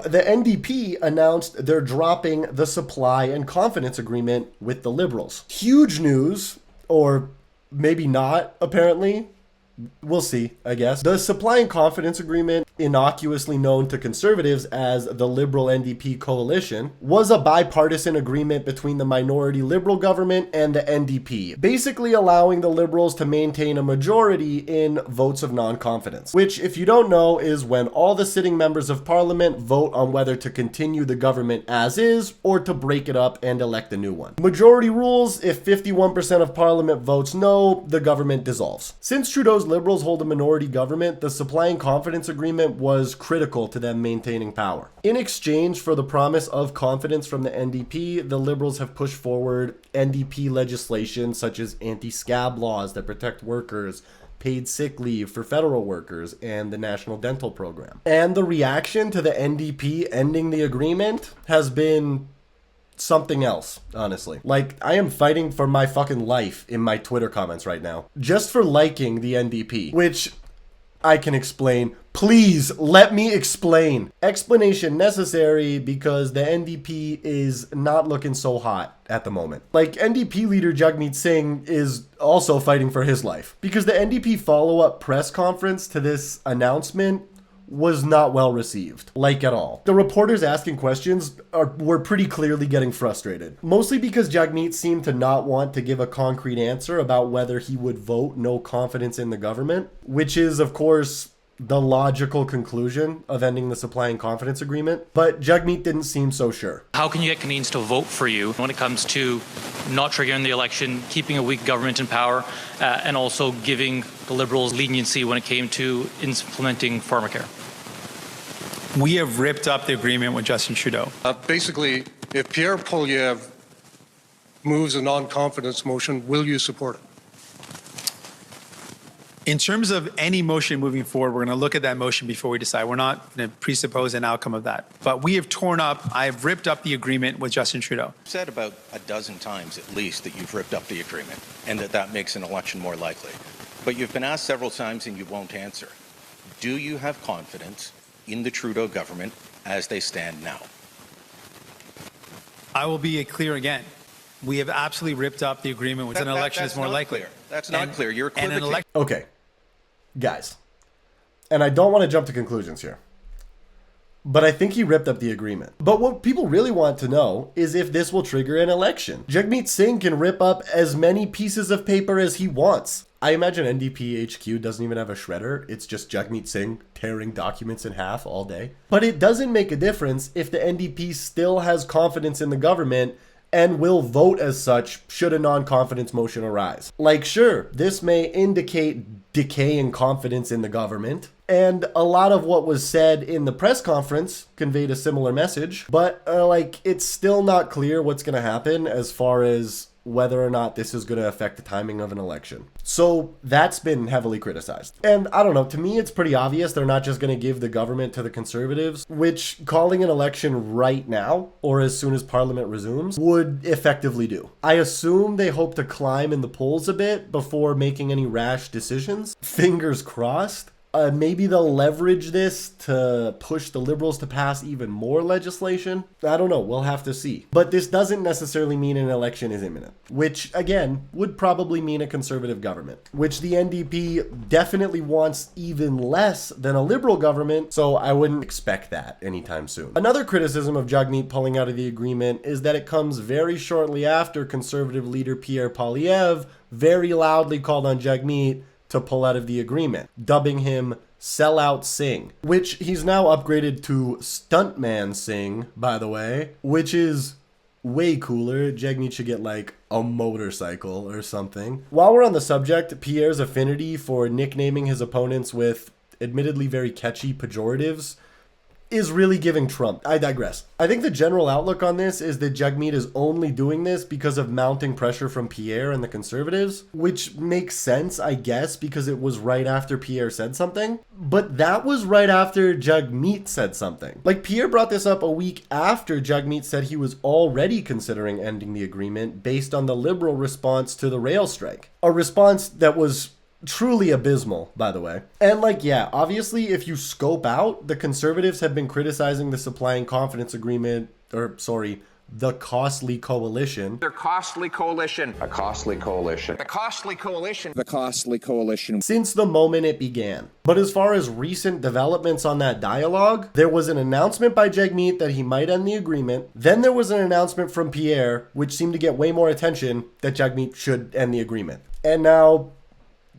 The NDP announced they're dropping the supply and confidence agreement with the Liberals. Huge news, or maybe not, apparently. We'll see, I guess. The supply and confidence agreement, innocuously known to conservatives as the Liberal NDP coalition, was a bipartisan agreement between the minority Liberal government and the NDP, basically allowing the Liberals to maintain a majority in votes of non-confidence, which, if you don't know, is when all the sitting members of parliament vote on whether to continue the government as is or to break it up and elect a new one. Majority rules: if 51% of parliament votes no, the government dissolves. Since Trudeau's Liberals hold a minority government, the supply and confidence agreement was critical to them maintaining power. In exchange for the promise of confidence from the NDP, the Liberals have pushed forward NDP legislation such as anti-scab laws that protect workers, paid sick leave for federal workers, and the National Dental Program. And the reaction to the NDP ending the agreement has been something else, honestly. Like, I am fighting for my fucking life in my Twitter comments right now, just for liking the NDP, which I can explain. Please let me explain. Explanation necessary because the NDP is not looking so hot at the moment. Like, NDP leader Jagmeet Singh is also fighting for his life because the NDP follow-up press conference to this announcement was not well received, like at all. The reporters asking questions were pretty clearly getting frustrated, mostly because Jagmeet seemed to not want to give a concrete answer about whether he would vote no confidence in the government, which is, of course, the logical conclusion of ending the supply and confidence agreement, but Jagmeet didn't seem so sure. How can you get Canadians to vote for you when it comes to not triggering the election, keeping a weak government in power, and also giving the Liberals leniency when it came to implementing pharmacare? We have ripped up the agreement with Justin Trudeau. Basically, if Pierre Poilievre moves a non-confidence motion, will you support it? In terms of any motion moving forward, we're going to look at that motion before we decide. We're not going to presuppose an outcome of that. But we have I have ripped up the agreement with Justin Trudeau. You've said about a dozen times at least that you've ripped up the agreement and that makes an election more likely. But you've been asked several times and you won't answer. Do you have confidence in the Trudeau government as they stand now? I will be clear again. We have absolutely ripped up the agreement with an election is more likely. Clear. That's not clear. You're equivocating. Okay, guys, and I don't want to jump to conclusions here, but I think he ripped up the agreement. But what people really want to know is if this will trigger an election. Jagmeet Singh can rip up as many pieces of paper as he wants. I imagine NDP HQ doesn't even have a shredder. It's just Jagmeet Singh tearing documents in half all day. But it doesn't make a difference if the NDP still has confidence in the government and will vote as such should a non-confidence motion arise. Like, sure, this may indicate decaying confidence in the government, and a lot of what was said in the press conference conveyed a similar message, but it's still not clear what's going to happen as far as whether or not this is going to affect the timing of an election. So that's been heavily criticized. And I don't know, to me it's pretty obvious they're not just going to give the government to the Conservatives, which calling an election right now, or as soon as Parliament resumes, would effectively do. I assume they hope to climb in the polls a bit before making any rash decisions. Fingers crossed. Maybe they'll leverage this to push the Liberals to pass even more legislation. I don't know. We'll have to see. But this doesn't necessarily mean an election is imminent, which, again, would probably mean a Conservative government, which the NDP definitely wants even less than a Liberal government, so I wouldn't expect that anytime soon. Another criticism of Jagmeet pulling out of the agreement is that it comes very shortly after Conservative leader Pierre Poilievre very loudly called on Jagmeet to pull out of the agreement, dubbing him Sellout Singh, which he's now upgraded to Stuntman Singh, by the way, which is way cooler. Jagmeet should get like a motorcycle or something. While we're on the subject, Pierre's affinity for nicknaming his opponents with admittedly very catchy pejoratives is really giving Trump. I digress. I think the general outlook on this is that Jagmeet is only doing this because of mounting pressure from Pierre and the Conservatives, which makes sense, I guess, because it was right after Pierre said something. But that was right after Jagmeet said something. Like, Pierre brought this up a week after Jagmeet said he was already considering ending the agreement based on the Liberal response to the rail strike. A response that was Truly abysmal, by the way. And like, yeah, obviously, if you scope out, the Conservatives have been criticizing the Supply and Confidence Agreement, the costly coalition. Their costly coalition. A costly coalition. The costly coalition. The costly coalition. Since the moment it began. But as far as recent developments on that dialogue, there was an announcement by Jagmeet that he might end the agreement. Then there was an announcement from Pierre, which seemed to get way more attention, that Jagmeet should end the agreement. And now,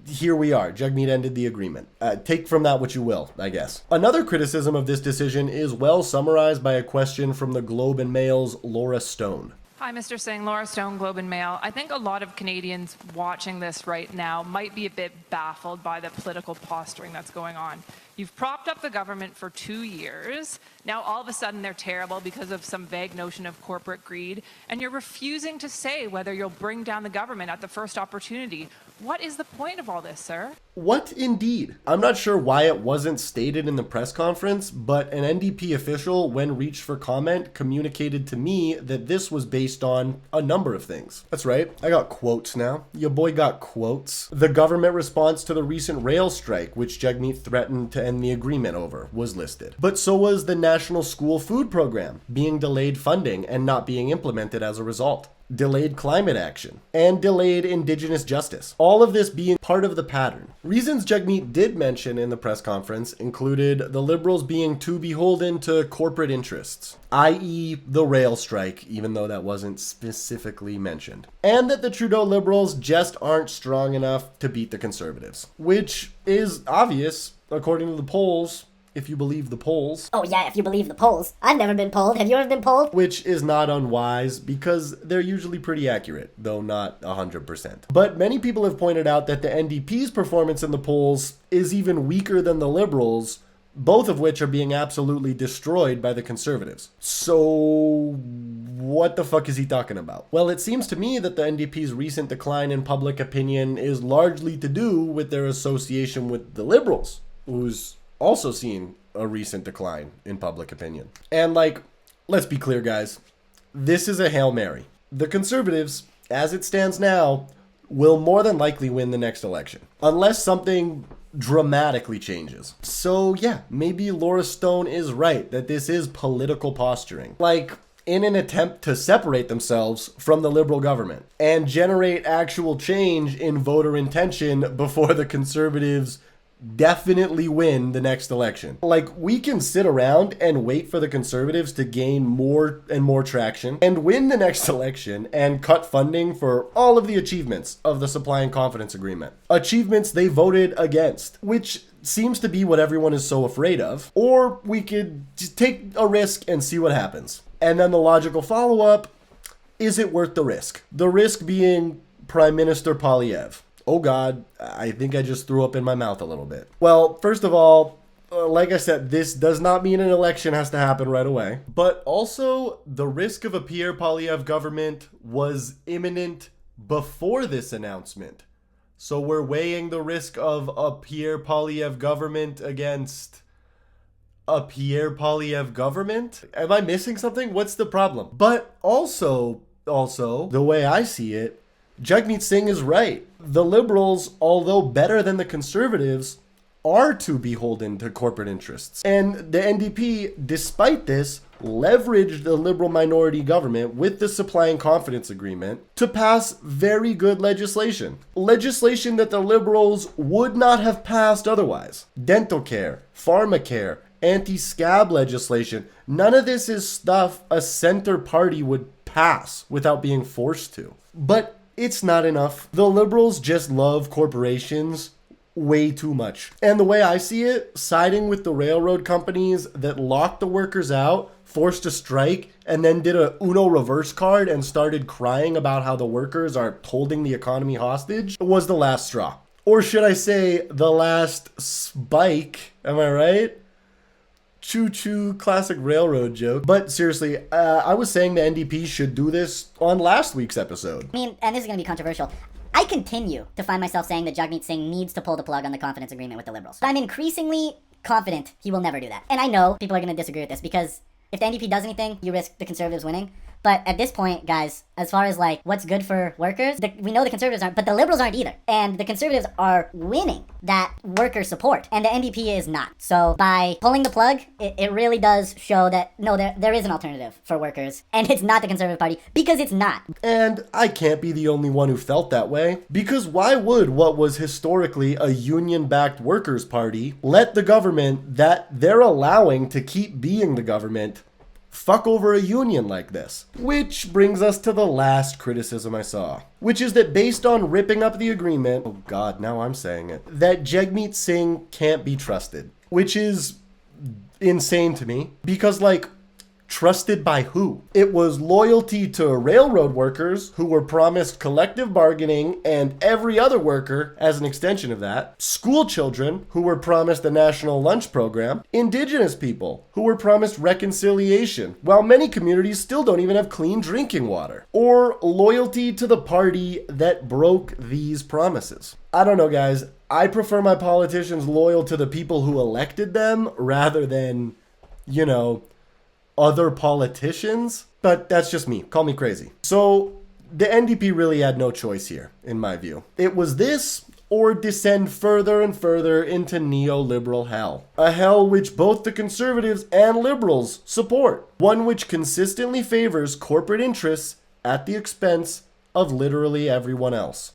here we are. Jagmeet ended the agreement. Take from that what you will, I guess. Another criticism of this decision is well summarized by a question from the Globe and Mail's Laura Stone. Hi, Mr. Singh. Laura Stone, Globe and Mail. I think a lot of Canadians watching this right now might be a bit baffled by the political posturing that's going on. You've propped up the government for 2 years. Now all of a sudden they're terrible because of some vague notion of corporate greed, and you're refusing to say whether you'll bring down the government at the first opportunity. What is the point of all this, sir? What indeed? I'm not sure why it wasn't stated in the press conference, but an NDP official, when reached for comment, communicated to me that this was based on a number of things. That's right, I got quotes now. Your boy got quotes. The government response to the recent rail strike, which Jagmeet threatened to end the agreement over, was listed. But so was the National School Food Program, being delayed funding and not being implemented as a result. Delayed climate action, and delayed Indigenous justice. All of this being part of the pattern. Reasons Jagmeet did mention in the press conference included the Liberals being too beholden to corporate interests, i.e. the rail strike, even though that wasn't specifically mentioned. And that the Trudeau Liberals just aren't strong enough to beat the Conservatives. Which is obvious, according to the polls, if you believe the polls. Oh yeah, if you believe the polls. I've never been polled. Have you ever been polled? Which is not unwise because they're usually pretty accurate, though not 100%. But many people have pointed out that the NDP's performance in the polls is even weaker than the Liberals, both of which are being absolutely destroyed by the Conservatives. So what the fuck is he talking about? Well, it seems to me that the NDP's recent decline in public opinion is largely to do with their association with the Liberals, who's also seen a recent decline in public opinion. And like, let's be clear, guys. This is a Hail Mary. The Conservatives, as it stands now, will more than likely win the next election. Unless something dramatically changes. So yeah, maybe Laura Stone is right that this is political posturing. Like, in an attempt to separate themselves from the Liberal government and generate actual change in voter intention before the Conservatives definitely win the next election. Like, we can sit around and wait for the Conservatives to gain more and more traction and win the next election and cut funding for all of the achievements of the Supply and Confidence Agreement. Achievements they voted against, which seems to be what everyone is so afraid of. Or we could just take a risk and see what happens. And then the logical follow-up, is it worth the risk? The risk being Prime Minister Poilievre. Oh God, I think I just threw up in my mouth a little bit. Well, first of all, like I said, this does not mean an election has to happen right away. But also, the risk of a Pierre Poilievre government was imminent before this announcement. So we're weighing the risk of a Pierre Poilievre government against a Pierre Poilievre government? Am I missing something? What's the problem? But also, the way I see it, Jagmeet Singh is right. The Liberals, although better than the Conservatives, are too beholden to corporate interests. And the NDP, despite this, leveraged the Liberal minority government with the Supply and Confidence Agreement to pass very good legislation. Legislation that the Liberals would not have passed otherwise. Dental care, pharmacare, anti-scab legislation. None of this is stuff a center party would pass without being forced to. But it's not enough. The Liberals just love corporations way too much. And the way I see it, siding with the railroad companies that locked the workers out, forced a strike, and then did a Uno reverse card and started crying about how the workers are holding the economy hostage, was the last straw. Or should I say, the last spike, am I right? Choo-choo, classic railroad joke. But seriously, I was saying the NDP should do this on last week's episode. I mean, and this is going to be controversial. I continue to find myself saying that Jagmeet Singh needs to pull the plug on the confidence agreement with the Liberals. But I'm increasingly confident he will never do that. And I know people are going to disagree with this because if the NDP does anything, you risk the Conservatives winning. But at this point, guys, as far as like what's good for workers, we know the conservatives aren't, but the liberals aren't either. And the conservatives are winning that worker support, and the NDP is not. So by pulling the plug, it really does show that no, there is an alternative for workers, and it's not the Conservative Party, because it's not. And I can't be the only one who felt that way, because why would what was historically a union-backed workers' party let the government that they're allowing to keep being the government fuck over a union like this? Which brings us to the last criticism I saw, which is that based on ripping up the agreement, oh god, now I'm saying it, that Jagmeet Singh can't be trusted, which is insane to me, because like, trusted by who? It was loyalty to railroad workers who were promised collective bargaining and every other worker as an extension of that. School children who were promised a national lunch program. Indigenous people who were promised reconciliation, while many communities still don't even have clean drinking water. Or loyalty to the party that broke these promises. I don't know, guys. I prefer my politicians loyal to the people who elected them rather than, you know, other politicians, but that's just me. Call me crazy. So the NDP really had no choice here, in my view. It was this or descend further and further into neoliberal hell. A hell which both the conservatives and liberals support. One which consistently favors corporate interests at the expense of literally everyone else.